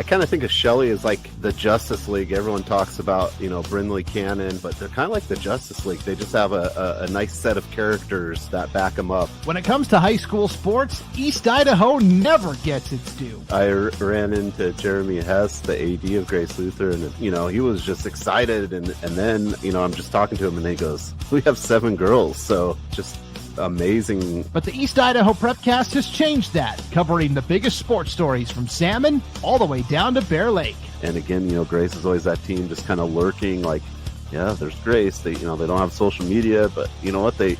I kind of think of Shelley as like the Justice League. Everyone talks about, Brinley Cannon, but they're kind of like the Justice League. They just have a nice set of characters that back them up. When it comes to high school sports, East Idaho never gets its due. I ran into Jeremy Hess, the AD of Grace Luther, and, he was just excited. And then, I'm just talking to him and he goes, we have 7 girls. So just amazing. But the East Idaho Prepcast has changed that, covering the biggest sports stories from Salmon all the way down to Bear Lake. And again, Grace is always that team just kind of lurking, like, yeah, there's Grace. They, they don't have social media, but you know what? They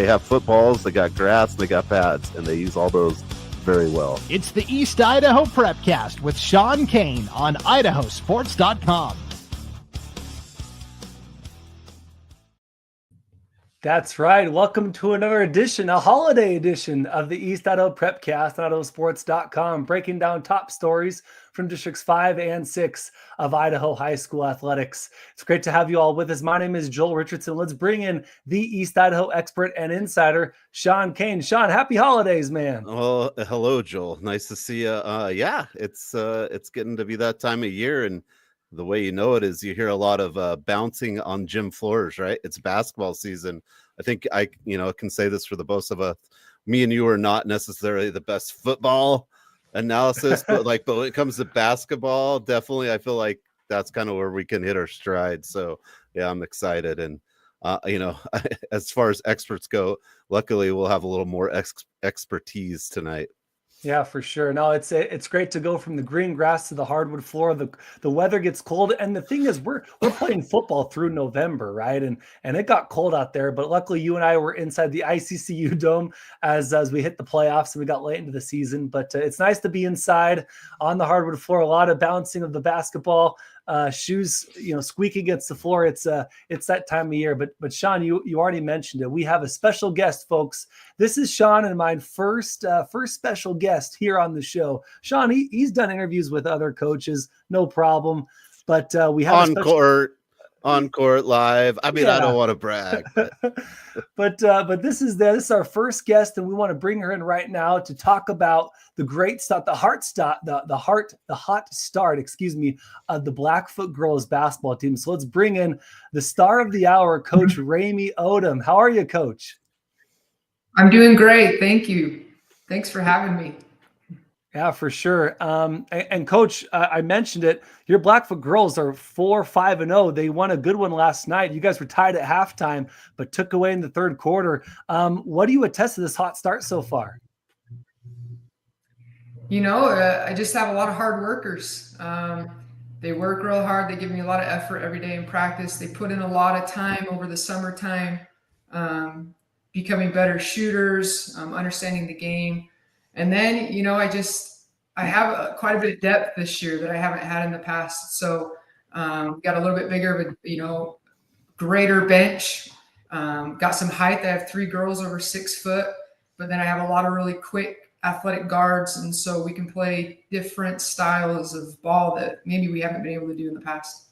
have footballs, they got grass, and they got pads, and they use all those very well. It's the East Idaho Prepcast with Sean Kane on IdahoSports.com. That's right. Welcome to another edition, a holiday edition of the East Idaho Prepcast on IdahoSports.com, breaking down top stories from Districts 5 and 6 of Idaho high school athletics. It's great to have you all with us. My name is Joel Richardson. Let's bring in the East Idaho expert and insider, Sean Kane. Sean, happy holidays, man. Well, hello, Joel. Nice to see you. Yeah, it's getting to be that time of year, and the way you know it is you hear a lot of bouncing on gym floors, right? It's basketball season. I think I can say this for the both of us. Me and you are not necessarily the best football analysis, but when it comes to basketball, definitely I feel like that's kind of where we can hit our stride. So yeah, I'm excited. And as far as experts go, luckily we'll have a little more expertise tonight. Yeah, for sure. No, it's great to go from the green grass to the hardwood floor. The weather gets cold, and the thing is, we're playing football through November, right? And it got cold out there, but luckily you and I were inside the ICCU dome as we hit the playoffs, and we got late into the season. But it's nice to be inside on the hardwood floor. A lot of bouncing of the basketball. Shoes, squeak against the floor. It's that time of year. But Sean, you already mentioned it. We have a special guest, folks. This is Sean and my first special guest here on the show. Sean, he's done interviews with other coaches, no problem. But we have on court live. I mean, yeah. I don't want to brag, but this is our first guest, and we want to bring her in right now to talk about the great stuff, the hot start, of the Blackfoot girls basketball team. So let's bring in the star of the hour, Coach Raimee Odum. How are you, Coach? I'm doing great. Thank you. Thanks for having me. Yeah, for sure. And Coach, I mentioned it. Your Blackfoot girls are 4-5-0. They won a good one last night. You guys were tied at halftime, but took away in the third quarter. What do you attest to this hot start so far? I just have a lot of hard workers. They work real hard. They give me a lot of effort every day in practice. They put in a lot of time over the summertime, becoming better shooters, understanding the game. And then, I have quite a bit of depth this year that I haven't had in the past. So got a little bit bigger of a, greater bench, got some height. I have 3 girls over 6 foot, but then I have a lot of really quick athletic guards. And so we can play different styles of ball that maybe we haven't been able to do in the past.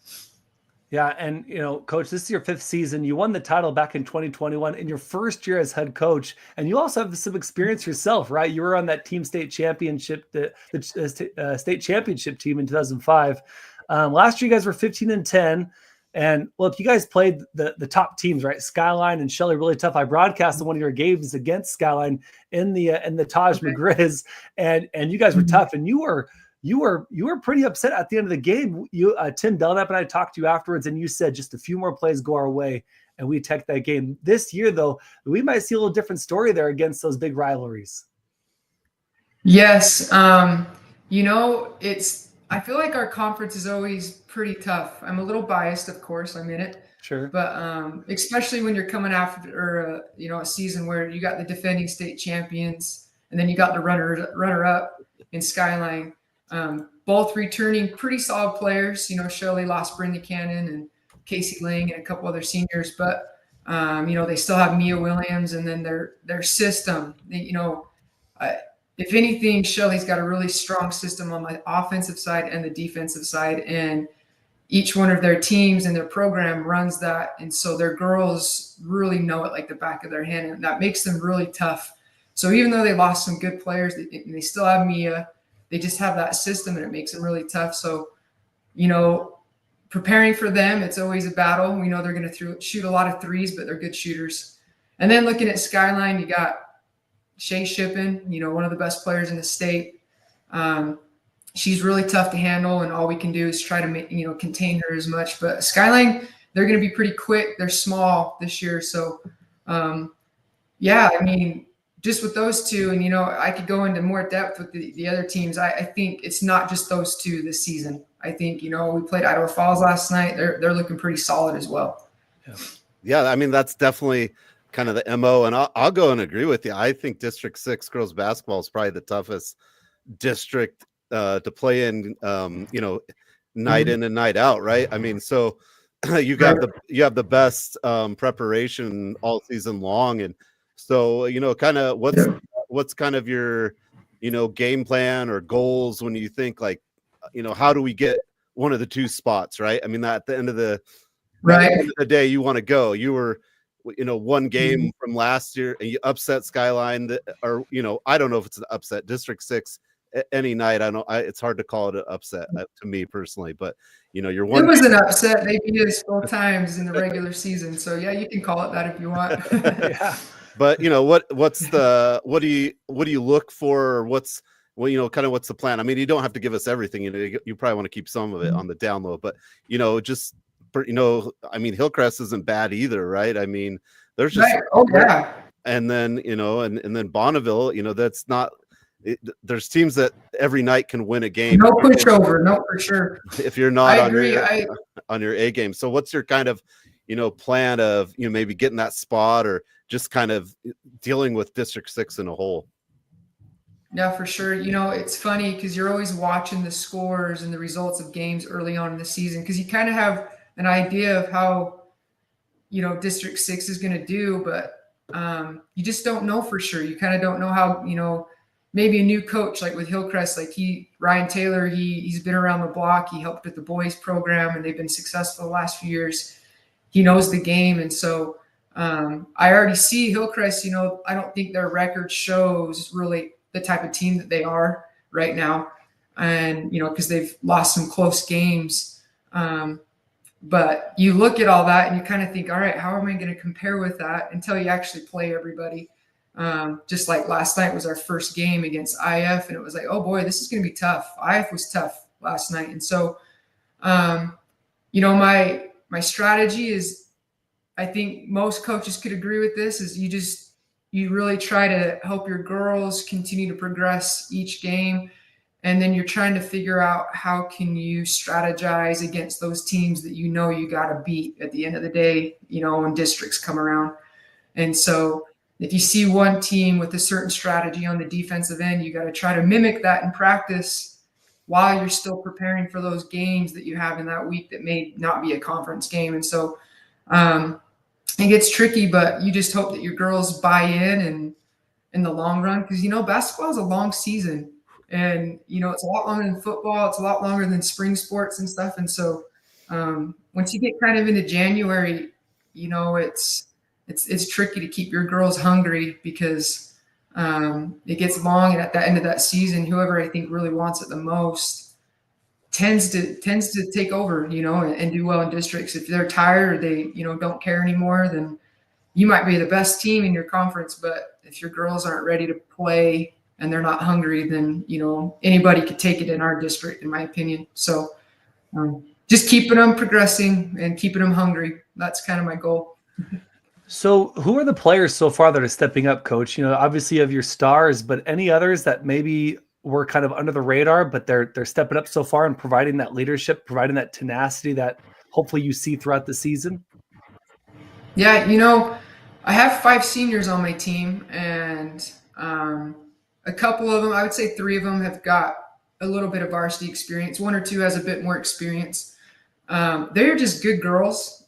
Yeah. And, Coach, this is your 5th season. You won the title back in 2021 in your first year as head coach. And you also have some experience yourself, right? You were on that team state championship, the state championship team in 2005. Last year, you guys were 15-10. And look, you guys played the top teams, right? Skyline and Shelley, really tough. I broadcasted one of your games against Skyline in the Taj McGrizz, and you guys were tough. And you were pretty upset at the end of the game. Tim Belknap and I talked to you afterwards, and you said just a few more plays go our way, and we take that game. This year, though, we might see a little different story there against those big rivalries. Yes. I feel like our conference is always pretty tough. I'm a little biased, of course. I'm in it. Sure. But especially when you're coming after a season where you got the defending state champions, and then you got the runner up in Skyline. Both returning pretty solid players. Shirley lost Brinley Cannon and Casey Lang and a couple other seniors, but they still have Mia Williams, and then their system. If anything, Shirley's got a really strong system on the offensive side and the defensive side, and each one of their teams and their program runs that, and so their girls really know it like the back of their hand, and that makes them really tough. So even though they lost some good players, they still have Mia. they just have that system, and it makes them really tough. So, preparing for them, it's always a battle. We know they're going to shoot a lot of threes, but they're good shooters. And then looking at Skyline, you got Shay Shippen, one of the best players in the state. She's really tough to handle, and all we can do is try to contain her as much. But Skyline, they're going to be pretty quick. They're small this year. So, just with those two, and, I could go into more depth with the other teams. I think it's not just those two this season. I think, we played Idaho Falls last night. They're looking pretty solid as well. Yeah, I mean, that's definitely kind of the MO, and I'll go and agree with you. I think District 6 girls basketball is probably the toughest district to play in, night in and night out, right? I mean, so you have the best preparation all season long, and so kind of what's kind of your game plan or goals when you think like how do we get one of the two spots, right? I mean, at the end of the day, you want to go. You were one game from last year and you upset Skyline, or I don't know if it's an upset. District 6 any night, it's hard to call it an upset to me personally, but you're one. It was an upset. They beat us 4 times in the regular season, so yeah, you can call it that if you want. Yeah. But what do you look for, or what's kind of what's the plan? I mean, you don't have to give us everything. You probably want to keep some of it on the down low, but just I mean, Hillcrest isn't bad either, right? I mean, there's just and then and then Bonneville, that's not. There's teams that every night can win a game. No pushover, no, for sure. If you're not on your A game, so what's your kind of plan of maybe getting that spot, or just kind of dealing with District 6 in a whole? Yeah, for sure. It's funny because you're always watching the scores and the results of games early on in the season, because you kind of have an idea of how District 6 is going to do, but you just don't know for sure. You kind of don't know how maybe a new coach, like with Hillcrest, like Ryan Taylor, he's been around the block. He helped with the boys program, and they've been successful the last few years. He knows the game. And so I already see Hillcrest, I don't think their record shows really the type of team that they are right now. And, because they've lost some close games. But you look at all that and you kind of think, all right, how am I going to compare with that until you actually play everybody? Just like last night was our first game against IF, and it was like, oh boy, this is going to be tough. IF was tough last night. And so, my strategy is, I think most coaches could agree with this, is you really try to help your girls continue to progress each game. And then you're trying to figure out how can you strategize against those teams that you got to beat at the end of the day, when districts come around. And so if you see one team with a certain strategy on the defensive end, you got to try to mimic that in practice while you're still preparing for those games that you have in that week that may not be a conference game. And so it gets tricky, but you just hope that your girls buy in the long run, because, basketball is a long season, and, it's a lot longer than football. It's a lot longer than spring sports and stuff. And so once you get kind of into January, it's tricky to keep your girls hungry, because it gets long, and at the end of that season, whoever I think really wants it the most tends to take over, and do well in districts. If they're tired, or they, don't care anymore, then you might be the best team in your conference. But if your girls aren't ready to play and they're not hungry, then, anybody could take it in our district, in my opinion. So just keeping them progressing and keeping them hungry. That's kind of my goal. So who are the players so far that are stepping up, Coach? Obviously you have your stars, but any others that maybe were kind of under the radar, but they're stepping up so far and providing that leadership, providing that tenacity that hopefully you see throughout the season? Yeah, I have 5 seniors on my team, and a couple of them, I would say 3 of them, have got a little bit of varsity experience. 1 or 2 has a bit more experience. They're just good girls,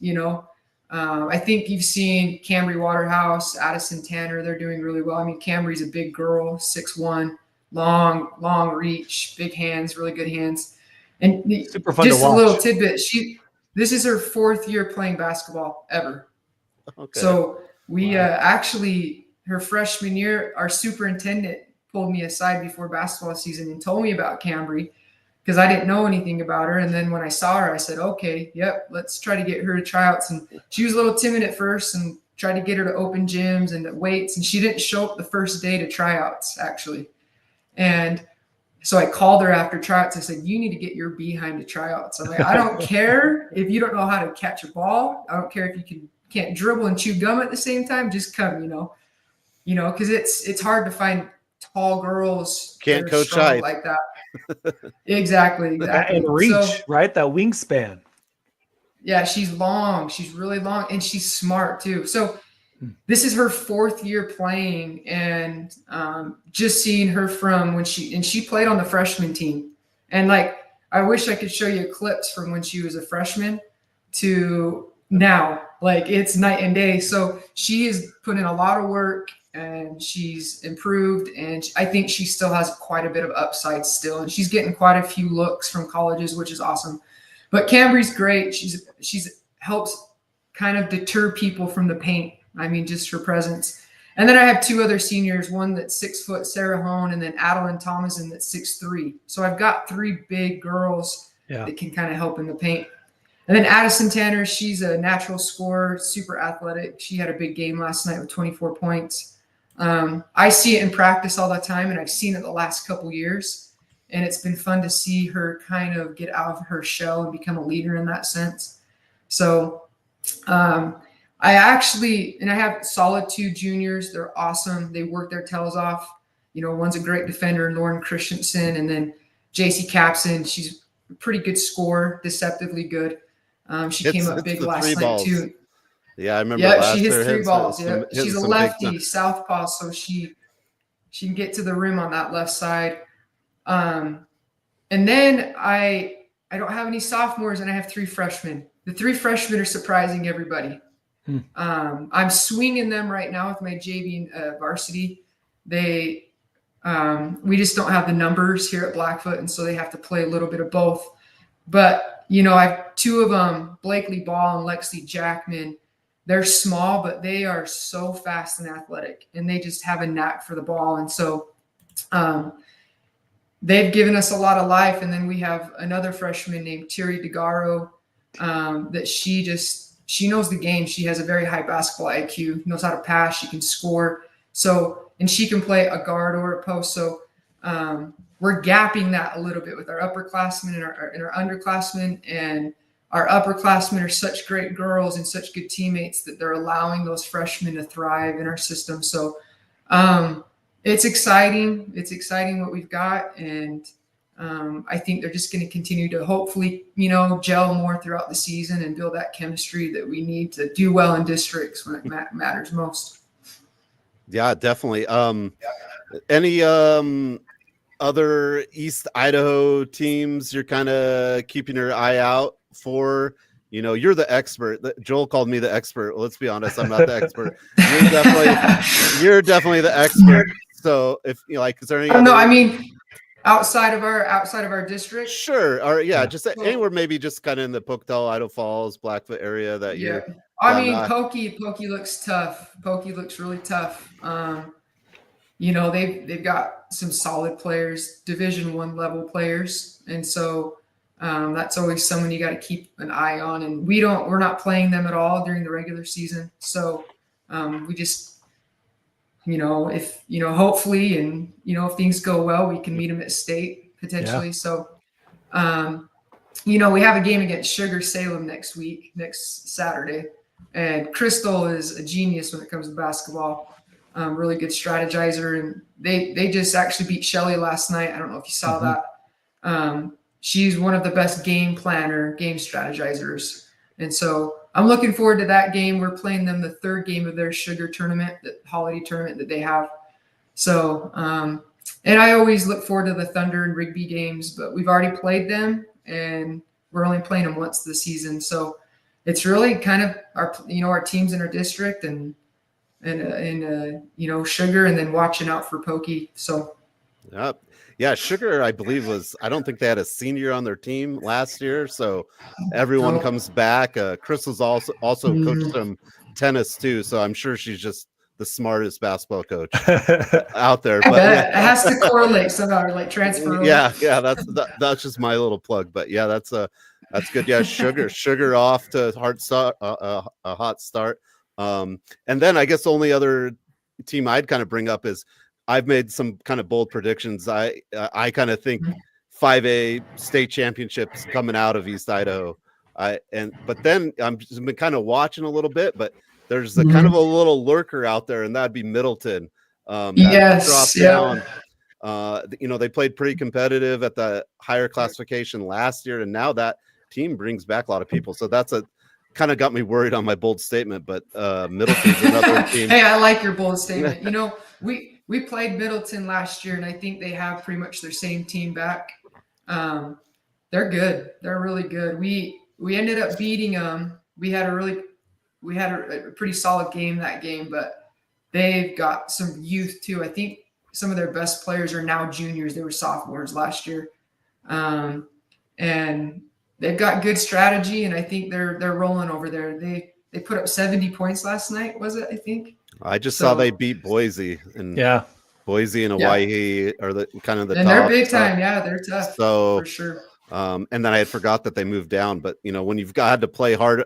I think you've seen Cambry Waterhouse, Addison Tanner. They're doing really well. I mean, Cambry's a big girl, 6'1", long reach, big hands, really good hands. And super fun just to watch. A little tidbit. This is her 4th year playing basketball ever. Okay. So we actually, her freshman year, our superintendent pulled me aside before basketball season and told me about Cambry because I didn't know anything about her. And then when I saw her, I said, okay, yep, let's try to get her to tryouts. And she was a little timid at first and tried to get her to open gyms and weights. And she didn't show up the first day to tryouts, actually. And so I called her after tryouts. I said, you need to get your behind to tryouts. I'm like, I don't care if you don't know how to catch a ball. I don't care if you can't dribble and chew gum at the same time. Just come, because it's hard to find tall girls can't coach height like that. Exactly. And reach, right? That wingspan. Yeah, she's long. She's really long, and she's smart too. So this is her 4th year playing, and just seeing her from when she played on the freshman team, and like I wish I could show you clips from when she was a freshman to now. Like it's night and day. So she has put in a lot of work, and she's improved, and I think she still has quite a bit of upside still, and she's getting quite a few looks from colleges, which is awesome. But Cambry's great. She's helps kind of deter people from the paint. I mean, just her presence. And then I have 2 other seniors, one that's 6 foot, Sarah Hone, and then Adeline Thomason that's 6'3". So I've got 3 big girls that can kind of help in the paint. And then Addison Tanner, she's a natural scorer, super athletic. She had a big game last night with 24 points. I see it in practice all the time, and I've seen it the last couple years. And it's been fun to see her kind of get out of her shell and become a leader in that sense. So I have solid 2 juniors. They're awesome. They work their tails off. One's a great defender, Lauren Christensen, and then JC Capson. She's a pretty good scorer, deceptively good. She came up big last night too. Yeah, I remember. Yeah, she hits 3 balls. Yeah, she's a lefty, southpaw, so she can get to the rim on that left side. And then I don't have any sophomores, and I have 3 freshmen. The 3 freshmen are surprising everybody. I'm swinging them right now with my JV varsity. We just don't have the numbers here at Blackfoot, and so they have to play a little bit of both. But I have 2 of them, Blakely Ball and Lexi Jackman. They're small, but they are so fast and athletic, and they just have a knack for the ball. And so they've given us a lot of life. And then we have another freshman named Terry DeGaro that she knows the game. She has a very high basketball IQ, knows how to pass. She can score. So, and she can play a guard or a post. So we're gapping that a little bit with our upperclassmen and our underclassmen. And our upperclassmen are such great girls and such good teammates that they're allowing those freshmen to thrive in our system. So it's exciting. It's exciting what we've got. And I think they're just going to continue to hopefully, gel more throughout the season and build that chemistry that we need to do well in districts when it matters most. Yeah, definitely. Any other East Idaho teams you're kind of keeping your eye out for? You're the expert. Joel called me the expert. Well, let's be honest, I'm not the expert. You're definitely the expert. So if is there any? No, I mean, outside of our district. Sure. Or just anywhere, maybe just kind of in the Pocatello, Idaho Falls, Blackfoot area that you're. I mean, Pokey looks tough. Pokey looks really tough. They've got some solid players, Division I level players, and so that's always someone you got to keep an eye on. And we're not playing them at all during the regular season, so we just. If hopefully, and if things go well, we can meet them at state potentially. Yeah. So, we have a game against Sugar Salem next Saturday, and Crystal is a genius when it comes to basketball. Really good strategizer, and they just actually beat Shelley last night. I don't know if you saw that. She's one of the best game strategizers, and so I'm looking forward to that game. We're playing them the 3rd game of their Sugar tournament, the holiday tournament that they have. So, and I always look forward to the Thunder and Rigby games, but we've already played them, and we're only playing them once this season. So it's really kind of our teams in our district and Sugar, and then watching out for Pokey. So. Yep. Yeah, Sugar, I believe I don't think they had a senior on their team last year, so everyone comes back. Crystal's also coached some tennis too, so I'm sure she's just the smartest basketball coach out there. I But bet it has to correlate somehow, like transfer over. yeah, that's just my little plug. But yeah, that's good. Yeah, sugar off to a hot start. And then I guess the only other team I'd kind of bring up is I've made some kind of bold predictions. I kind of think 5A state championships coming out of East Idaho. But then I'm just been kind of watching a little bit, but there's a kind of a little lurker out there, and that'd be Middleton. Yes, dropped down. They played pretty competitive at the higher classification last year, and now that team brings back a lot of people. So that's kind of got me worried on my bold statement. But Middleton's another team. Hey, I like your bold statement. We played Middleton last year, and I think they have pretty much their same team back. They're good. They're really good. We ended up beating them. We had a pretty solid game that game, but they've got some youth too. I think some of their best players are now juniors. They were sophomores last year. And they've got good strategy, and I think they're rolling over there. They put up 70 points last night, was it? I think. I just saw they beat Boise, and Boise and Hawaii are the kind of the and top. They're big time. Yeah, they're tough. So for sure. And then I had forgot that they moved down. But when you've had to play hard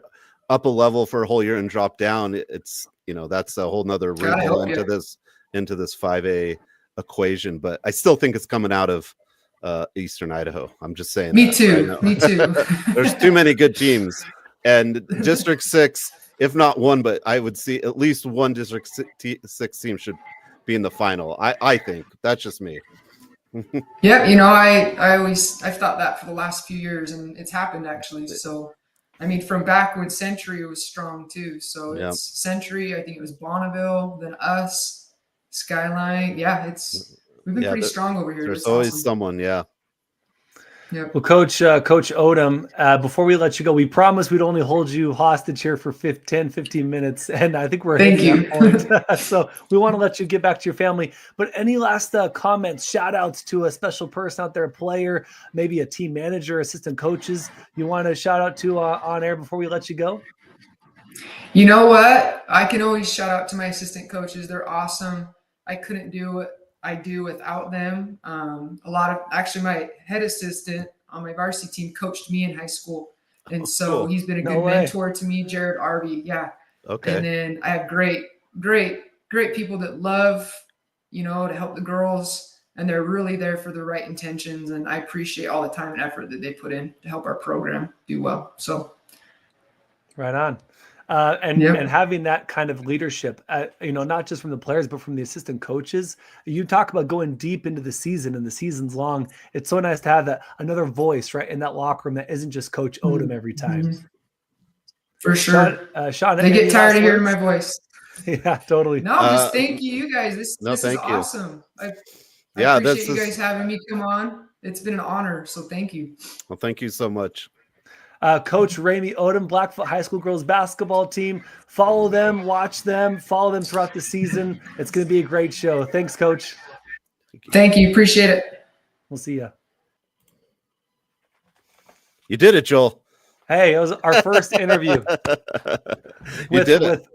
up a level for a whole year and drop down, it's that's a whole nother wrinkle into this 5A equation. But I still think it's coming out of Eastern Idaho. I'm just saying. Me too. Me too. There's too many good teams, and District 6, if not one, but I would see at least one District 6 team should be in the final. I think that's just me. Yeah, I've thought that for the last few years, and it's happened actually. So, I mean, from back when Century was strong too. So it's Century. I think it was Bonneville, then us, Skyline. Yeah, we've been pretty strong over here. There's always someone. Yeah. Yep. Well, Coach Odum, before we let you go, we promised we'd only hold you hostage here for 10, 15 minutes. And I think we're hitting that point. So we want to let you get back to your family. But any last comments, shout outs to a special person out there, a player, maybe a team manager, assistant coaches you want to shout out to on air before we let you go? You know what? I can always shout out to my assistant coaches. They're awesome. I couldn't do what I do without them. My head assistant on my varsity team coached me in high school. And so he's been a good mentor to me, Jared Arby. Yeah. Okay. And then I have great people that love, to help the girls, and they're really there for the right intentions. And I appreciate all the time and effort that they put in to help our program do well. So. Right on. And having that kind of leadership, not just from the players, but from the assistant coaches. You talk about going deep into the season, and the season's long. It's so nice to have another voice right in that locker room that isn't just Coach Odum every time. For sure. Sean, they get tired of hearing my voice. Yeah, totally. No, just thank you guys. This is awesome. I appreciate you guys having me come on. It's been an honor. So thank you. Well, thank you so much. Coach Raimee Odum, Blackfoot High School girls basketball team. Follow them, watch them, follow them throughout the season. It's going to be a great show. Thanks, Coach. Thank you. Appreciate it. We'll see you. You did it, Joel. Hey, it was our first interview.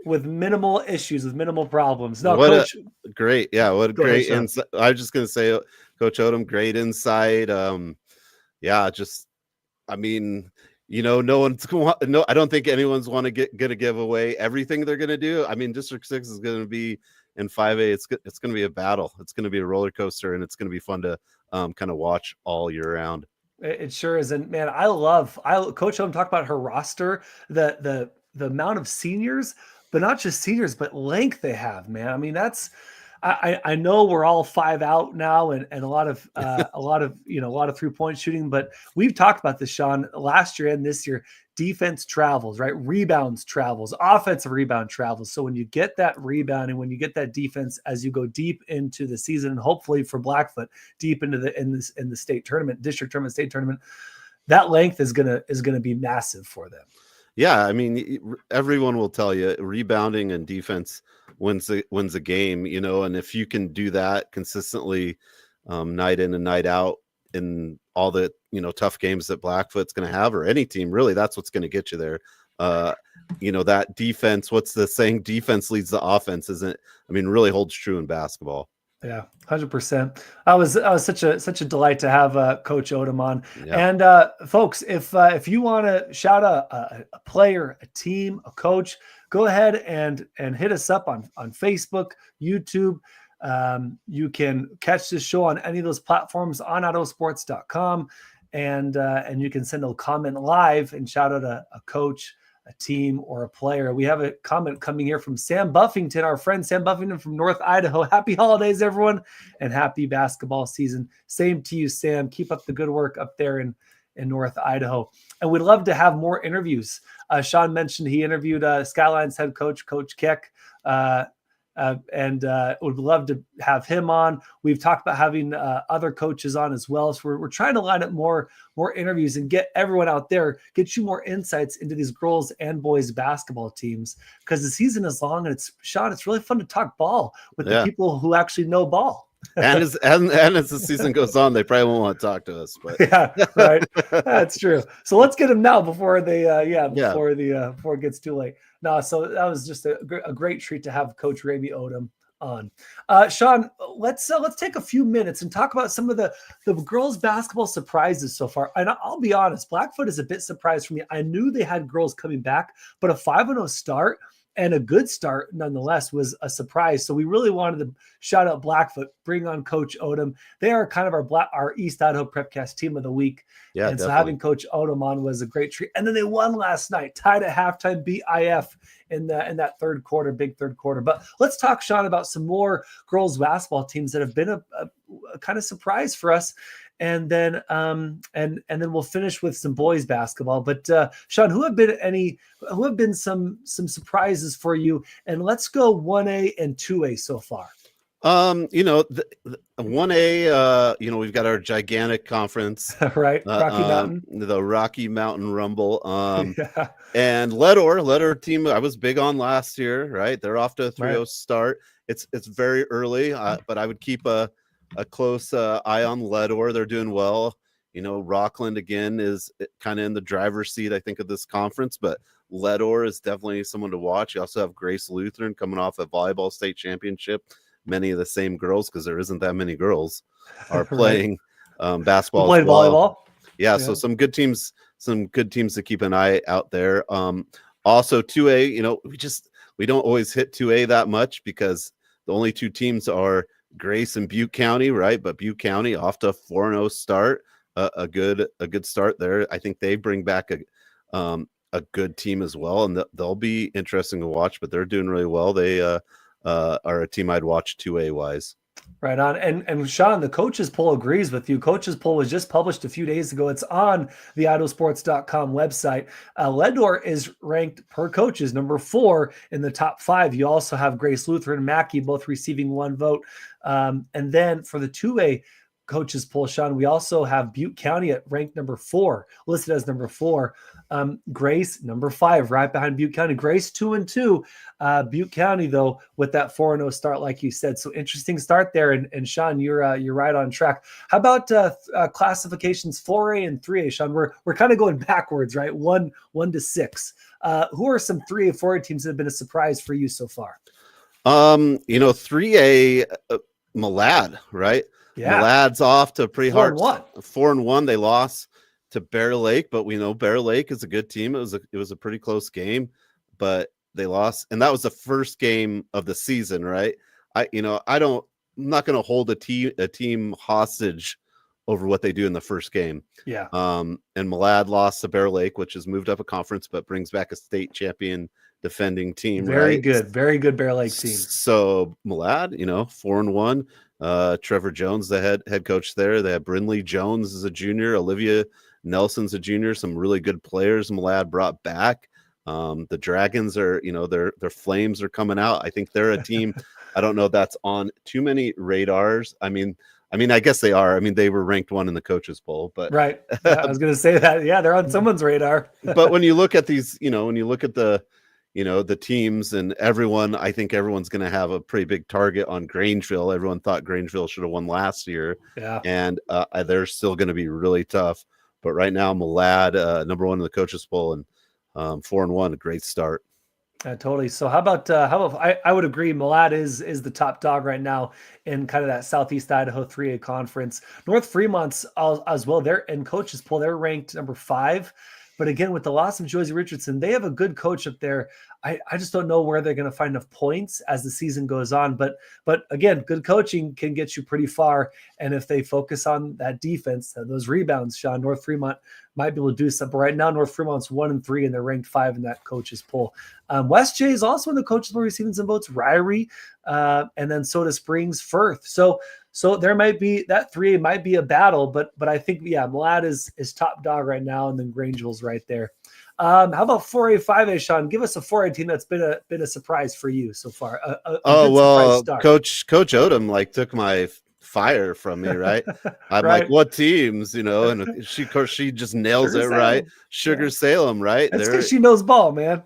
With minimal issues, with minimal problems. No, what Coach. Great. Yeah, what a great insight. I was just going to say, Coach Odum, great insight. I don't think anyone's going to give away everything they're going to do. I mean, District 6 is going to be in 5A. It's going to be a battle. It's going to be a roller coaster, and it's going to be fun to kind of watch all year round. It sure is. And man, I Coach Odum talked about her roster, the amount of seniors, but not just seniors, but length they have, man. I mean, I know we're all 5 out now and a lot of 3-point shooting, but we've talked about this, Sean, last year and this year. Defense travels, right? Rebounds travels, offensive rebound travels. So when you get that rebound and when you get that defense as you go deep into the season, and hopefully for Blackfoot deep into in the state tournament, district tournament, state tournament, that length is gonna be massive for them. Yeah, I mean, everyone will tell you rebounding and defense wins a game, and if you can do that consistently, night in and night out in all the tough games that Blackfoot's going to have, or any team really, that's what's going to get you there. that defense, what's the saying? Defense leads the offense, really holds true in basketball. Yeah, 100%. I was such a delight to have Coach Odum on. Yeah. And folks, if you want to shout out a player, a team, a coach, go ahead and hit us up on Facebook, YouTube. You can catch this show on any of those platforms on IdahoSports.com, and you can send a comment live and shout out a coach, a team, or a player. We have a comment coming here from Sam Buffington, our friend Sam Buffington from North Idaho. Happy holidays, everyone, and happy basketball season. Same to you, Sam. Keep up the good work up there in North Idaho. And we'd love to have more interviews. Sean mentioned he interviewed Skyline's head coach, Coach Keck, and would love to have him on. We've talked about having other coaches on as well. So we're trying to line up more interviews and get everyone out there, get you more insights into these girls and boys basketball teams, because the season is long, and it's really fun to talk ball with the people who actually know ball. And as the season goes on, they probably won't want to talk to us. But yeah, right. That's true. So let's get them now before before it gets too late. No, so that was just a great treat to have Coach Raimee Odum on. Sean, let's take a few minutes and talk about some of the girls basketball surprises so far. And I'll be honest, Blackfoot is a bit surprised for me. I knew they had girls coming back, but a 5-0 start and a good start nonetheless was a surprise. So we really wanted to shout out Blackfoot, bring on Coach Odum. They are kind of our East Idaho Prepcast team of the week. Yeah, and definitely. So having Coach Odum on was a great treat. And then they won last night, tied at halftime, beat IF in that third quarter, big third quarter. But let's talk, Sean, about some more girls basketball teams that have been a kind of surprise for us. And then we'll finish with some boys basketball. But Sean, who have been some surprises for you? And let's go 1A and 2A so far. The 1A, we've got our gigantic conference, right? Rocky Mountain, the Rocky Mountain Rumble. Yeah. And Ledor team, I was big on last year, right? They're off to a 3-0 start. It's very early, but I would keep a close eye on Ledor. They're doing well. Rockland again is kind of in the driver's seat, I think, of this conference, but Ledor is definitely someone to watch. You also have Grace Lutheran coming off a volleyball state championship. Many of the same girls, because there isn't that many girls, are playing basketball. Playing volleyball. Yeah, so some good teams to keep an eye out there. Also 2A, we don't always hit 2A that much because the only two teams are Grace and Butte County, right? But Butte County off to a 4-0 start, a good start there. I think they bring back a good team as well, and they'll be interesting to watch. But they're doing really well. They are a team I'd watch 2A wise. Right on. And Sean, the coaches poll agrees with you. Coaches poll was just published a few days ago. It's on the IdahoSports.com website. Ledor is ranked per coaches number 4 in the top 5. You also have Grace Lutheran and Mackey both receiving 1 vote. And then for the 2A coaches poll, Sean, we also have Butte County at ranked number 4, listed as number 4. Grace number 5, right behind Butte County. Grace 2-2. Butte County though with that 4-0 start, like you said. So interesting start there. And Sean, you're right on track. How about classifications 4A and 3A, Sean? We're kind of going backwards, right? 1 to 6. Who are some 3A, 4A teams that have been a surprise for you so far? 3A, Malad, right? Yeah. Malad's off to pretty hard 4-1. They lost to Bear Lake, but we know Bear Lake is a good team. It was a pretty close game, but they lost, and that was the first game of the season, right? I'm not going to hold a team hostage over what they do in the first game. Yeah. And Malad lost to Bear Lake, which has moved up a conference, but brings back a state champion defending team. Very right? good. Very good Bear Lake team. So Malad, 4-1. Trevor Jones, the head coach there. They have Brindley Jones as a junior, Olivia Nelson's a junior, some really good players Malad brought back. The Dragons are, their flames are coming out. I think they're a team. I don't know if that's on too many radars. I mean, I guess they are. I mean, they were ranked 1 in the coaches poll, but right. Yeah, I was going to say that. Yeah, they're on someone's radar. But when you look at these, when you look at the teams and everyone, I think everyone's going to have a pretty big target on Grangeville. Everyone thought Grangeville should have won last year. Yeah. And they're still going to be really tough. But right now, Malad, number 1 in the coaches poll, and 4-1, a great start. Totally. So how about I would agree. Malad is the top dog right now in kind of that Southeast Idaho 3A conference. North Fremont's as well. They're in coaches poll. They're ranked number 5. But again, with the loss of Josie Richardson, they have a good coach up there. I just don't know where they're going to find enough points as the season goes on. But again, good coaching can get you pretty far. And if they focus on that defense, those rebounds, Sean, North Fremont might be able to do something. But right now, North Fremont's 1-3, and they're ranked 5 in that coaches poll. West J is also in the coaches poll receiving some votes. Ryrie, and then Soda Springs, Firth. So there might be that 3A might be a battle, but I think Malad is top dog right now, and then Grangeville's right there. How about 4A, 5A, Sean? Give us a 4A team that's been a surprise for you so far. Coach Odum took my fire from me, right? I'm right. Like, what teams, and she just nails it, right? Sugar Salem, right? That's because she knows ball, man.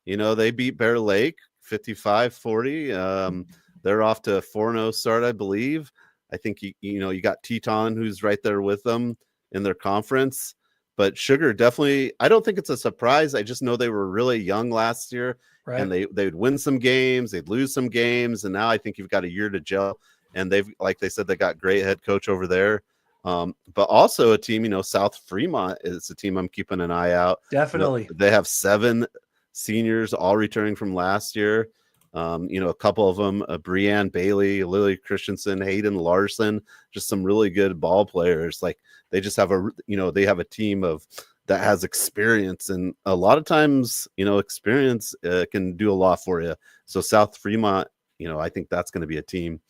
They beat Bear Lake 55-40. They're off to a 4-0 start, I believe. I think you got Teton, who's right there with them in their conference. But Sugar definitely, I don't think it's a surprise. I just know they were really young last year, right? And they would win some games, they'd lose some games, and now I think you've got a year to gel. And they've, like they said, they got great head coach over there. But also a team, South Fremont is a team I'm keeping an eye out. Definitely. They have 7 seniors all returning from last year. A couple of them, Breanne Bailey, Lily Christensen, Hayden Larson, just some really good ball players. They just have they have a team that has experience, and a lot of times, experience can do a lot for you. So South Fremont, I think that's going to be a team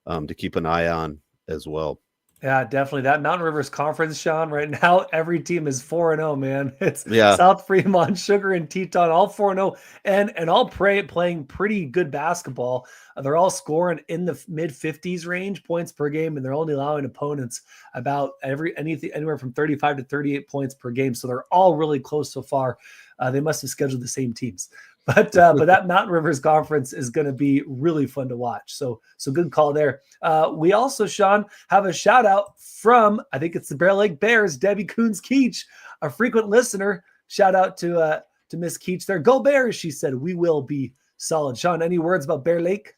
to keep an eye on as well. Yeah, definitely. That Mountain Rivers Conference, Sean, right now, every team is 4-0, man. It's South Fremont, Sugar, and Teton, all 4-0, and all playing pretty good basketball. They're all scoring in the mid-50s range points per game, and they're only allowing opponents about anywhere from 35 to 38 points per game. So they're all really close so far. They must have scheduled the same teams. But that Mountain Rivers Conference is going to be really fun to watch. So good call there. We also, Sean, have a shout out from, I think it's the Bear Lake Bears, Debbie Coons-Keach, a frequent listener. Shout out to Miss Keach there. Go Bears, she said. We will be solid. Sean, any words about Bear Lake?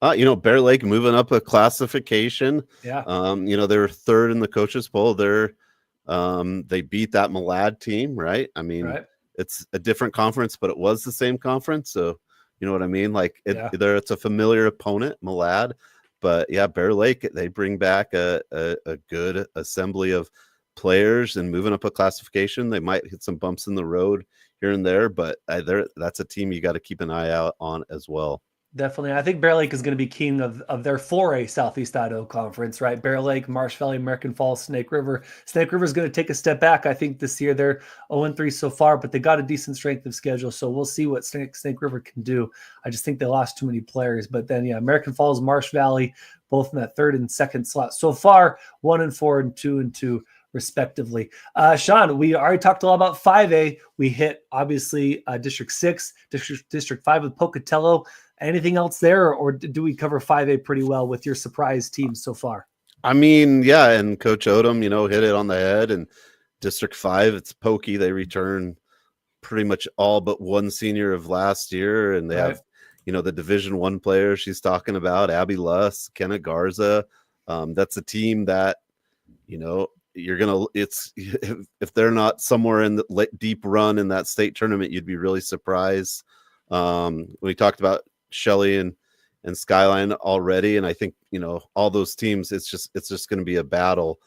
Bear Lake moving up a classification. Yeah. They were 3rd in the coaches poll. They beat that Malad team, right? I mean, right. It's a different conference, but it was the same conference. So, you know what I mean? It's a familiar opponent, Malad. But yeah, Bear Lake, they bring back a good assembly of players and moving up a classification. They might hit some bumps in the road here and there, but that's a team you got to keep an eye out on as well. Definitely. I think Bear Lake is going to be king of their 4A Southeast Idaho Conference, right? Bear Lake, Marsh Valley, American Falls, Snake River. Snake River is going to take a step back, I think, this year. They're 0-3 so far, but they got a decent strength of schedule, so we'll see what Snake River can do. I just think they lost too many players. But then, American Falls, Marsh Valley, both in that 3rd and 2nd slot. So far, 1-4 and 2-2. Respectively. Sean, we already talked a lot about 5A. We hit, obviously, District 6, District 5 with Pocatello. Anything else there, or do we cover 5A pretty well with your surprise teams so far? I mean, yeah, and Coach Odum, hit it on the head. And District 5, it's Pokey. They return pretty much all but one senior of last year, and they have, the Division 1 players she's talking about, Abby Luss, Kenna Garza. That's a team that, you're gonna. It's if they're not somewhere in the deep run in that state tournament, you'd be really surprised. We talked about Shelley and Skyline already, and I think all those teams. It's just going to be a battle.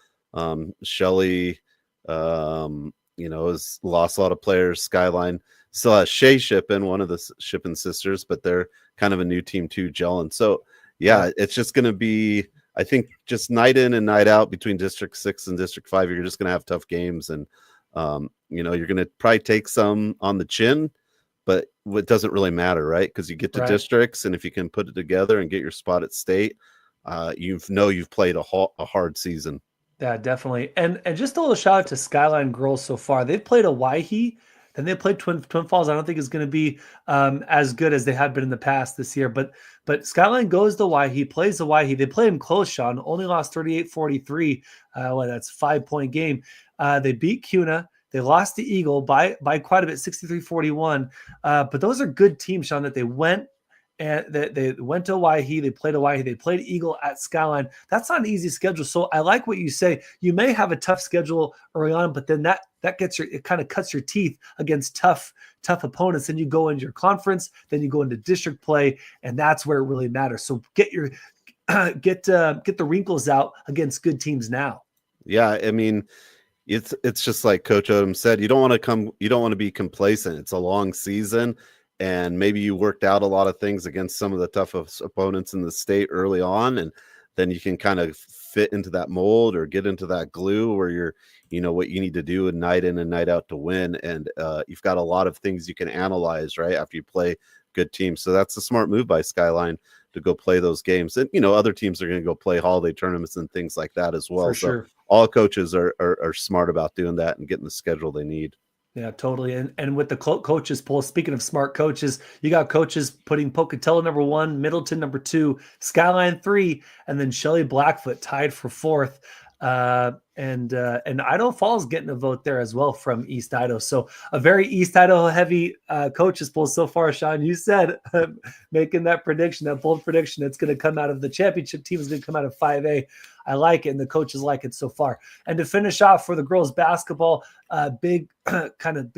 Shelley, has lost a lot of players. Skyline still has Shay Shippen, one of the Shippen sisters, but they're kind of a new team too, gelling. So yeah, it's just going to be. I think just night in and night out between District 6 and District 5, you're just going to have tough games, and you're going to probably take some on the chin. But it doesn't really matter, right? Because you get to districts, and if you can put it together and get your spot at state, you've played a hard season. Yeah, definitely. And just a little shout out to Skyline girls so far. They've played a Waihe, then they played Twin Falls. I don't think is going to be as good as they have been in the past this year. But Skyline goes to Waihe, plays the Waihe. They play them close, Sean. Only lost 38-43. That's a 5-point game. They beat CUNA. They lost to Eagle by quite a bit, 63-41. But those are good teams, Sean, that they went and they went to Hawaii. They played Hawaii. They played Eagle at Skyline. That's not an easy schedule. So I like what you say. You may have a tough schedule early on, but then that it kind of cuts your teeth against tough opponents. Then you go into your conference, then you go into district play, and that's where it really matters. So get the wrinkles out against good teams now. Yeah, I mean, it's just like Coach Odum said. You don't want to be complacent. It's a long season, and maybe you worked out a lot of things against some of the toughest opponents in the state early on, and then you can kind of fit into that mold or get into that glue where you're, what you need to do night in and night out to win. And you've got a lot of things you can analyze right after you play good teams. So that's a smart move by Skyline to go play those games. And, other teams are going to go play holiday tournaments and things like that as well. For sure. So all coaches are smart about doing that and getting the schedule they need. Yeah, totally. And with the coaches poll, speaking of smart coaches, you got coaches putting Pocatello number 1, Middleton number 2, Skyline 3, and then Shelley Blackfoot tied for 4th. And Idaho Falls getting a vote there as well from East Idaho. So a very East Idaho heavy coaches poll so far. Sean, you said making that prediction, that bold prediction, it's going to come out of the championship team, is going to come out of 5A. I like it, and the coaches like it so far. And to finish off for the girls basketball, big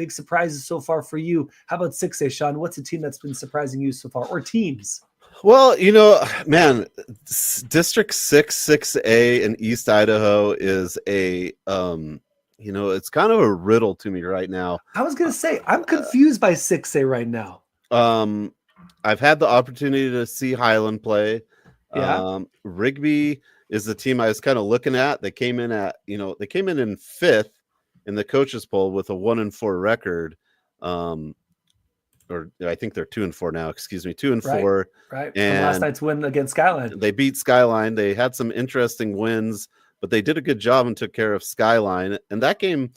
surprises so far for you. How about 6A, Sean? What's a team that's been surprising you so far, or teams? Well, man, District 6A in East Idaho is a, it's kind of a riddle to me right now. I was going to say, I'm confused by 6A right now. I've had the opportunity to see Highland play. Yeah. Rigby is the team I was kind of looking at. They came in in 5th in the coaches poll with a 1-4 record. Or I think they're 2-4 now. Excuse me, 2-4. Right. And from last night's win against Skyline. They beat Skyline. They had some interesting wins, but they did a good job and took care of Skyline. And that game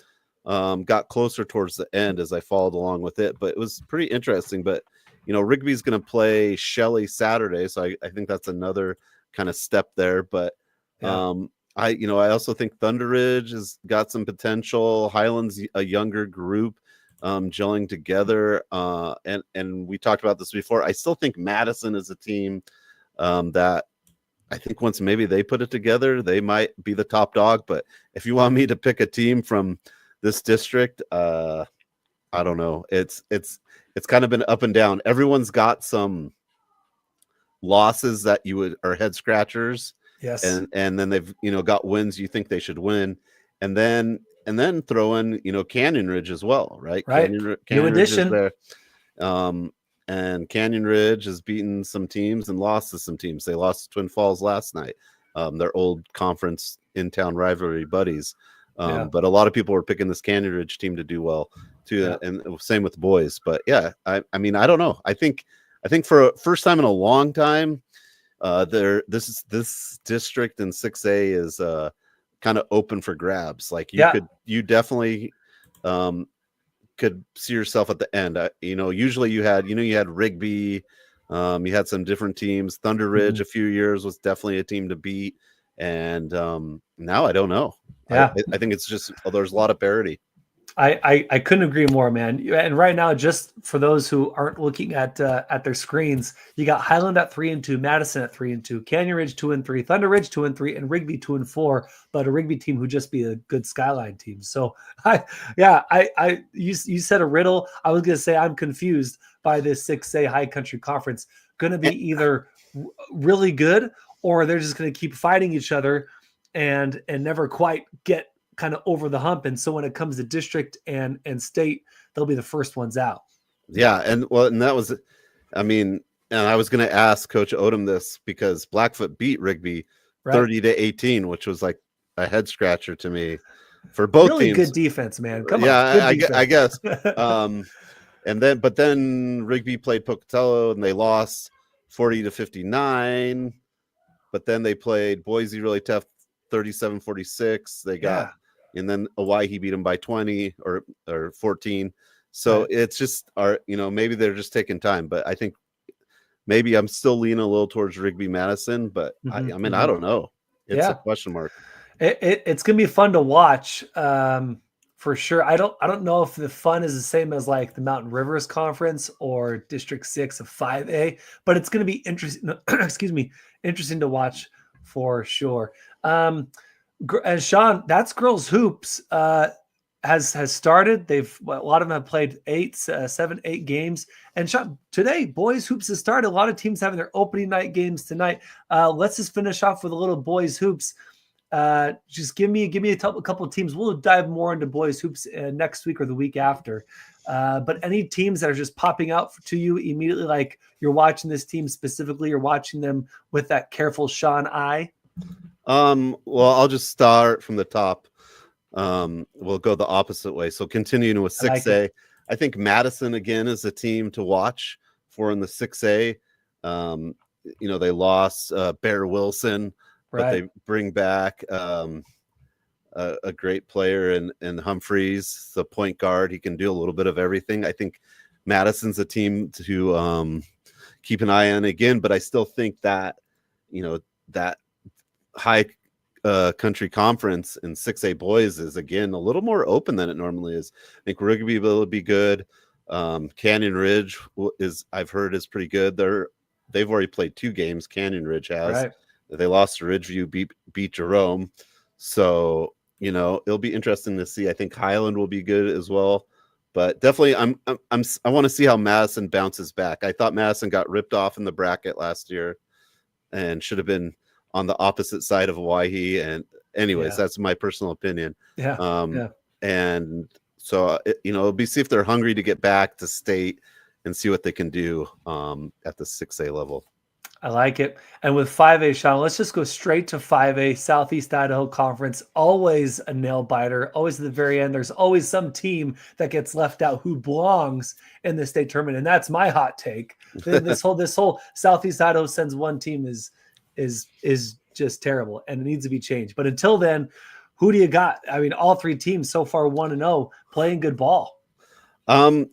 got closer towards the end as I followed along with it. But it was pretty interesting. But Rigby's going to play Shelley Saturday, so I think that's another kind of step there. But I also think Thunder Ridge has got some potential. Highland's a younger group. Gelling together, and we talked about this before. I still think Madison is a team that I think once maybe they put it together, they might be the top dog. But if you want me to pick a team from this district, I don't know. It's kind of been up and down. Everyone's got some losses that are head scratchers. Yes, and then they've got wins you think they should win, and then throw in, Canyon Ridge as well, right? Canyon New addition. Ridge is there. And Canyon Ridge has beaten some teams and lost to some teams. They lost to Twin Falls last night. Their old conference in-town rivalry buddies. But a lot of people were picking this Canyon Ridge team to do well too. And same with the boys. But yeah, I mean, I don't know. I think for a first time in a long time, this district in 6A is kind of open for grabs. Like you definitely could see yourself at the end. Usually you had Rigby, you had some different teams. Thunder Ridge a few years was definitely a team to beat, and now I don't know. I think it's just there's a lot of parity. I couldn't agree more, man. And right now, just for those who aren't looking at their screens, you got Highland at 3-2, Madison at 3-2, Canyon Ridge 2-3, Thunder Ridge 2-3, and Rigby 2-4. But a Rigby team who just be a good Skyline team. So you said a riddle. I was gonna say I'm confused by this 6A High Country Conference. Going to be either really good or they're just going to keep fighting each other and never quite get kind of over the hump. And so when it comes to district and state, they'll be the first ones out. Yeah. And that was, and I was going to ask Coach Odum this because Blackfoot beat Rigby 30-18, which was like a head scratcher to me for both really teams. Good defense, man. Come on. I guess. But then Rigby played Pocatello and they lost 40-59, but then they played Boise really tough, 37-46. They got, and then Hawaii beat them by 20 or 14. So it's just maybe they're just taking time, but I think maybe I'm still leaning a little towards Rigby Madison, but I don't know. It's a question mark. It's going to be fun to watch for For sure. I don't know if the fun is the same as like the Mountain Rivers Conference or District 6 of 5A, but it's going to be interesting. Excuse me, interesting to watch for sure. And Sean, that's girls hoops has started. A lot of them have played 7, 8 games. And Sean, today boys hoops has started. A lot of teams having their opening night games tonight. Let's just finish off with a little boys hoops. Just give me a couple of teams. We'll dive more into boys hoops next week or the week after. But any teams that are just popping out to you immediately, like you're watching this team specifically, you're watching them with that careful Sean eye. Well, I'll just start from the top. We'll go the opposite way. So continuing with 6A, I think Madison again is a team to watch for in the 6A. They lost Bear Wilson. But they bring back a great player in Humphreys, the point guard. He can do a little bit of everything. I think Madison's a team to keep an eye on again, but I still think that, that high country conference in 6A boys is, again, a little more open than it normally is. I think Rugby will be good. Canyon Ridge I've heard is pretty good. They've already played 2 games. Canyon Ridge has. Right. They lost to Ridgeview, beat Jerome. So, it'll be interesting to see. I think Highland will be good as well. But definitely I want to see how Madison bounces back. I thought Madison got ripped off in the bracket last year and should have been on the opposite side of Hawaii. And anyways, that's my personal opinion. Yeah. And so, it'll be see if they're hungry to get back to state and see what they can do at the 6A level. I like it. And with 5A, Sean, let's just go straight to 5A, Southeast Idaho Conference. Always a nail biter. Always at the very end. There's always some team that gets left out who belongs in the state tournament. And that's my hot take. This whole Southeast Idaho sends one team is just terrible, and it needs to be changed. But until then, who do you got? I mean, all 3 teams so far 1-0, playing good ball. Century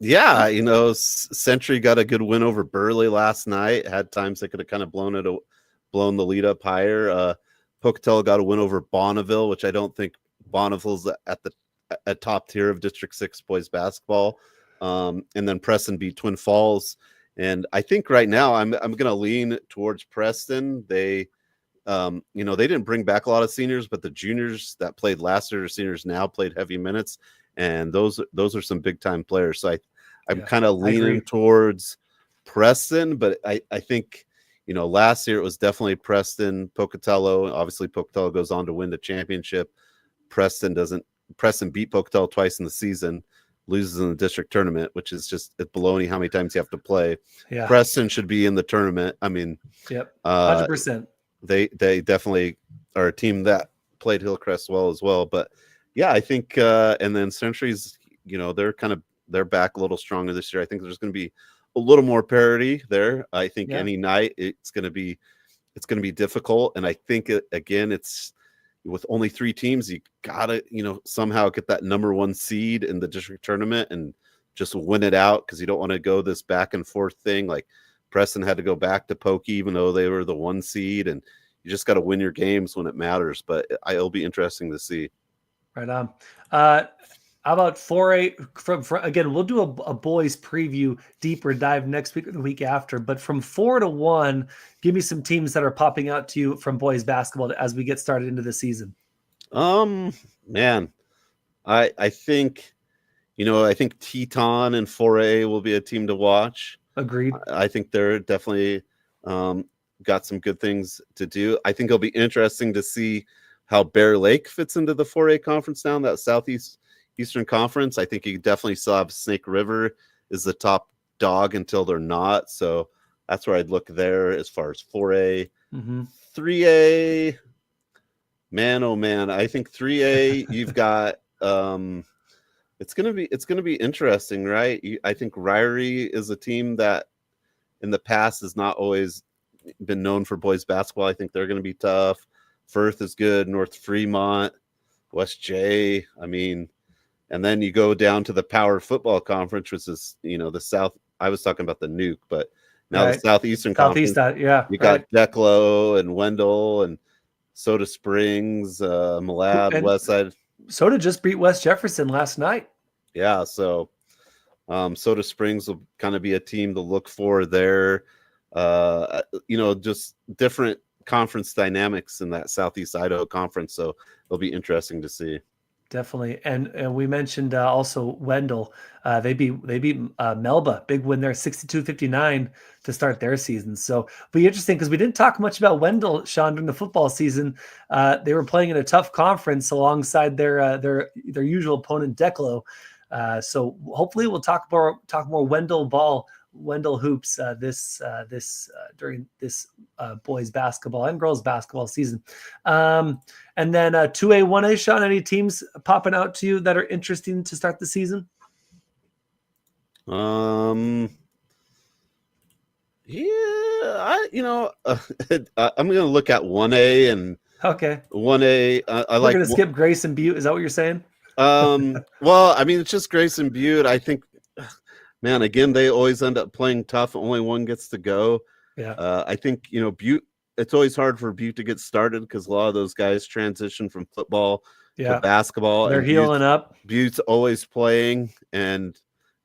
got a good win over Burley last night. Had times they could have kind of blown the lead up higher. Pocatello got a win over Bonneville, which I don't think Bonneville's at top tier of District 6 boys basketball. And then Preston beat Twin Falls. And I think right now I'm going to lean towards Preston. They didn't bring back a lot of seniors, but the juniors that played last year, seniors now played heavy minutes. And those are some big time players. So I'm kind of leaning towards Preston, but I think, last year it was definitely Preston, Pocatello. Obviously Pocatello goes on to win the championship. Preston beat Pocatello twice in the season, loses in the district tournament, which is just baloney how many times you have to play. Yeah. Preston should be in the tournament. I mean, 100%. They definitely are a team that played Hillcrest well as well, but yeah, I think, and then Century's, they're back a little stronger this year. I think there's going to be a little more parity there. I think any night it's going to be difficult. And I think it's with only 3 teams, you gotta, somehow get that number 1 seed in the district tournament and just win it out. Cause you don't want to go this back and forth thing. Like Preston had to go back to Pokey, even though they were the 1 seed, and you just got to win your games when it matters. But it'll be interesting to see. Right on. How about 4A? From again, we'll do a boys preview, deeper dive next week or the week after. But from 4 to 1, give me some teams that are popping out to you from boys basketball as we get started into the season. Man, I think, I think Teton and 4A will be a team to watch. Agreed. I think they're definitely got some good things to do. I think it'll be interesting to see how Bear Lake fits into the 4A conference now, that Eastern Conference. I think you definitely still have Snake River is the top dog until they're not. So that's where I'd look there as far as 4A. 3A, man, oh man. I think 3A, you've got it's gonna be interesting, right? I think Ryrie is a team that in the past has not always been known for boys basketball. I think they're gonna be tough. Firth is good, North Fremont, West J. I mean, and then you go down to the Power Football Conference, which is, the South. I was talking about the Nuke, but now the Southeastern Conference. You got Declo and Wendell and Soda Springs, Malad, Westside. Soda just beat West Jefferson last night. Yeah, so Soda Springs will kind of be a team to look for there. Just different conference dynamics in that Southeast Idaho conference, so it'll be interesting to see. Definitely, and we mentioned also Wendell. They beat Melba, big win there, 62-59 to start their season. So it'll be interesting because we didn't talk much about Wendell, Sean, during the football season. They were playing in a tough conference alongside their usual opponent Declo. So hopefully we'll talk more Wendell hoops during this boys basketball and girls basketball season. And then 2A, 1A, Sean, any teams popping out to you that are interesting to start the season? I'm going to look at 1A and okay. 1A. We're going to skip Grace and Butte. Is that what you're saying? Well, I mean, it's just Grace and Butte. I think, man, again, they always end up playing tough. Only one gets to go. Yeah. I think, Butte, it's always hard for Butte to get started because a lot of those guys transition from football to basketball. They're healing up. Butte's always playing and,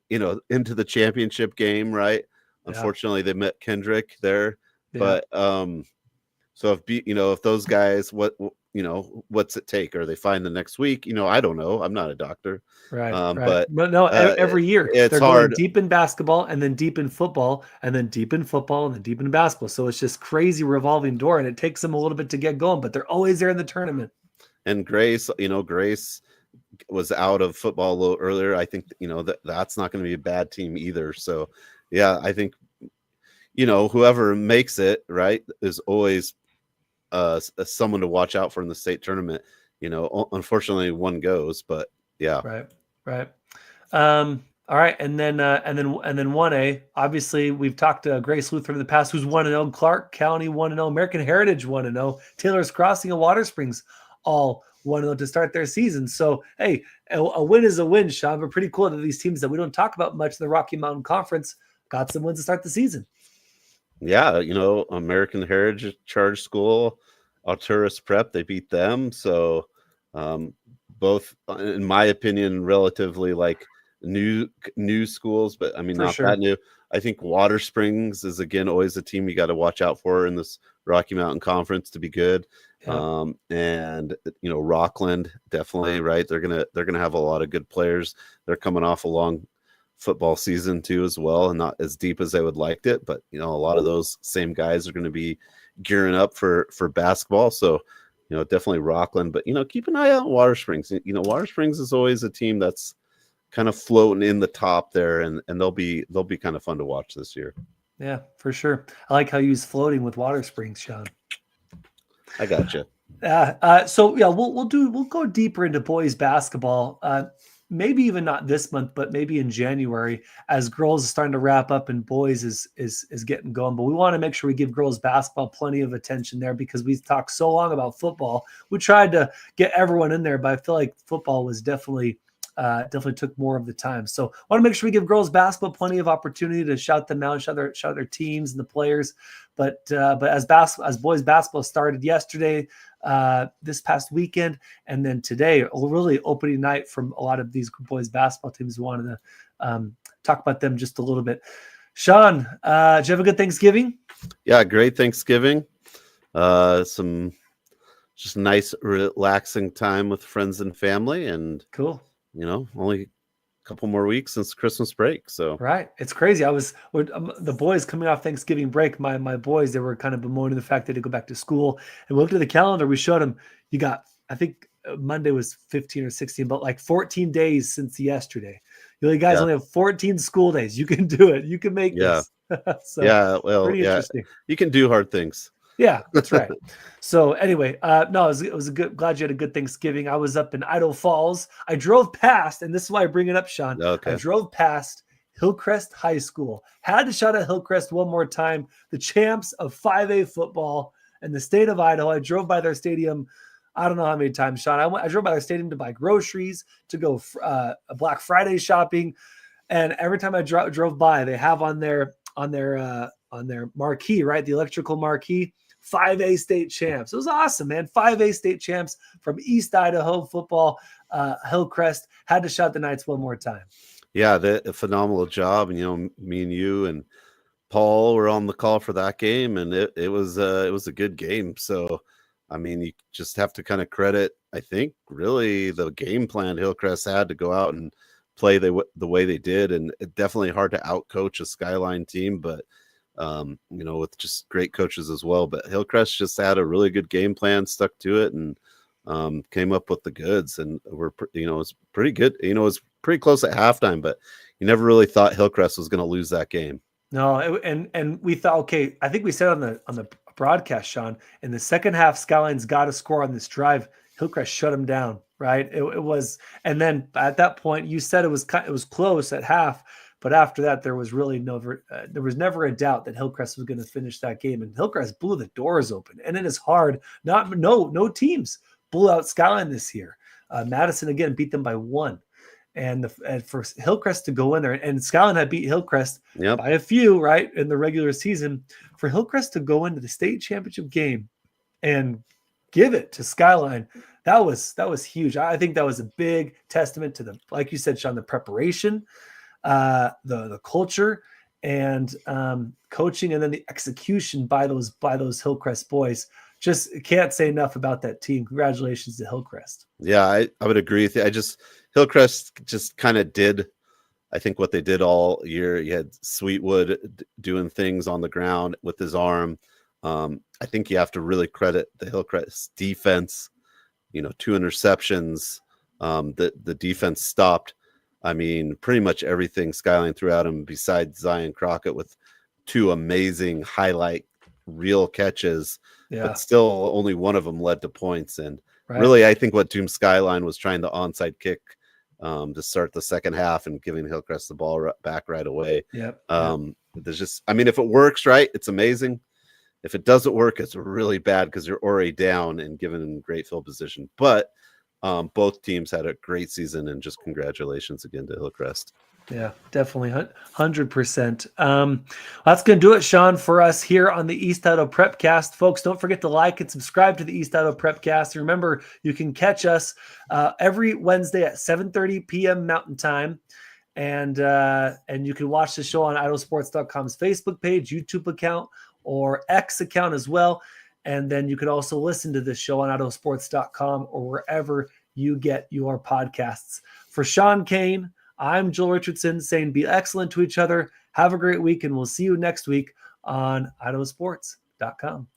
into the championship game, right? Yeah. Unfortunately, they met Kendrick there. Yeah. But so if those guys, what's it take? Are they fine the next week? I don't know. I'm not a doctor. Right. But no, every year they're hard. Going deep in basketball and then deep in football and then deep in football and then deep in basketball. So it's just crazy revolving door, and it takes them a little bit to get going, but they're always there in the tournament. And Grace was out of football a little earlier. I think, that's not going to be a bad team either. So yeah, I think, whoever makes it, right, is always someone to watch out for in the state tournament. Unfortunately one goes, but yeah. Right. All right. And then 1A, obviously we've talked to Grace Lutheran in the past, who's 1-0, Clark County 1-0, American Heritage 1-0, Taylor's Crossing and Water Springs all 1-0 to start their season. So, hey, a win is a win, Sean, but pretty cool that these teams that we don't talk about much in the Rocky Mountain Conference got some wins to start the season. Yeah, American Heritage Charter School, Alturas Prep, they beat them. So both, in my opinion, relatively like new schools, but I mean, not that new. I think Water Springs is, again, always a team you got to watch out for in this Rocky Mountain Conference to be good. Yeah. And Rockland, definitely, right? They're gonna have a lot of good players. They're coming off a long football season too as well, and not as deep as they would liked it, but a lot of those same guys are going to be gearing up for basketball. So definitely Rockland, but keep an eye out on Water Springs. Water Springs is always a team that's kind of floating in the top there, and they'll be kind of fun to watch this year. Yeah, for sure. I like how you use floating with Water Springs, Sean. I gotcha. So yeah, we'll go deeper into boys basketball. Maybe even not this month, but maybe in January, as girls is starting to wrap up and boys is getting going. But we want to make sure we give girls basketball plenty of attention there, because we talked so long about football. We tried to get everyone in there, but I feel like football was definitely took more of the time. So I want to make sure we give girls basketball plenty of opportunity to shout them out, shout their teams and the players. But as boys basketball started yesterday, this past weekend, and then today, really opening night from a lot of these boys basketball teams. We wanted to talk about them just a little bit. Sean, did you have a good Thanksgiving? Yeah, great Thanksgiving. Some just nice, relaxing time with friends and family, and cool. Only a couple more weeks since Christmas break. So right, it's crazy. The boys coming off Thanksgiving break. My boys, they were kind of bemoaning the fact that they go back to school. And we looked at the calendar. We showed them. You got, I think Monday was 15 or 16, but like 14 days since yesterday. You guys only have 14 school days. You can do it. You can make this. So, pretty interesting. You can do hard things. Yeah, that's right. So anyway, it was a good, glad you had a good Thanksgiving. I was up in Idaho Falls. I drove past, and this is why I bring it up, Sean. Okay. I drove past Hillcrest High School. Had to shout out Hillcrest one more time, the champs of 5A football in the state of Idaho. I drove by their stadium, I don't know how many times, Sean. I drove by their stadium to buy groceries, to go Black Friday shopping, and every time I drove by, they have on their marquee, right, the electrical marquee, 5A state champs. It was awesome, man. 5A state champs from East Idaho football. Hillcrest had to shout the Knights one more time. Yeah, a phenomenal job. And, me and you and Paul were on the call for that game, and it was a good game. So, I mean, you just have to kind of credit, I think, really the game plan Hillcrest had to go out and play the way they did, and it definitely hard to outcoach a Skyline team, but with just great coaches as well. But Hillcrest just had a really good game plan, stuck to it, and came up with the goods, and it was pretty good. It was pretty close at halftime, but you never really thought Hillcrest was going to lose that game. No, and we thought, okay, I think we said on the broadcast, Sean, in the second half, Skyline's got to score on this drive. Hillcrest shut them down, right? It was, and then at that point, you said it was close at half, but after that, there was really there was never a doubt that Hillcrest was going to finish that game, and Hillcrest blew the doors open, and it is hard. No teams blew out Skyline this year. Madison again beat them by 1. And for Hillcrest to go in there, and Skyline had beat Hillcrest by a few, right, in the regular season. For Hillcrest to go into the state championship game and give it to Skyline, that was huge. I think that was a big testament to the, like you said, Sean, the preparation, the culture, and coaching, and then the execution by those Hillcrest boys. Just can't say enough about that team. Congratulations to Hillcrest. Yeah, I would agree with you. Hillcrest just kind of did, I think, what they did all year. You had Sweetwood doing things on the ground with his arm. I think you have to really credit the Hillcrest defense. 2 interceptions. The defense stopped, I mean, pretty much everything Skyline threw at him besides Zion Crockett with 2 amazing highlight real catches. Yeah. But still only one of them led to points. And Right. really, I think what Doom Skyline was trying the onside kick to start the second half and giving Hillcrest the ball back right away. Yep. There's just, I mean, if it works right, it's amazing. If it doesn't work, it's really bad because you're already down and given in great field position. But both teams had a great season, and just congratulations again to Hillcrest. Yeah, definitely 100%. That's going to do it, Sean, for us here on the East Idaho Prepcast. Folks, don't forget to like and subscribe to the East Idaho Prepcast. And remember, you can catch us every Wednesday at 7:30 p.m. Mountain Time. And you can watch the show on IdahoSports.com's Facebook page, YouTube account, or X account as well. And then you can also listen to this show on IdahoSports.com or wherever you get your podcasts. For Sean Kane, I'm Joel Richardson saying be excellent to each other. Have a great week, and we'll see you next week on IdahoSports.com.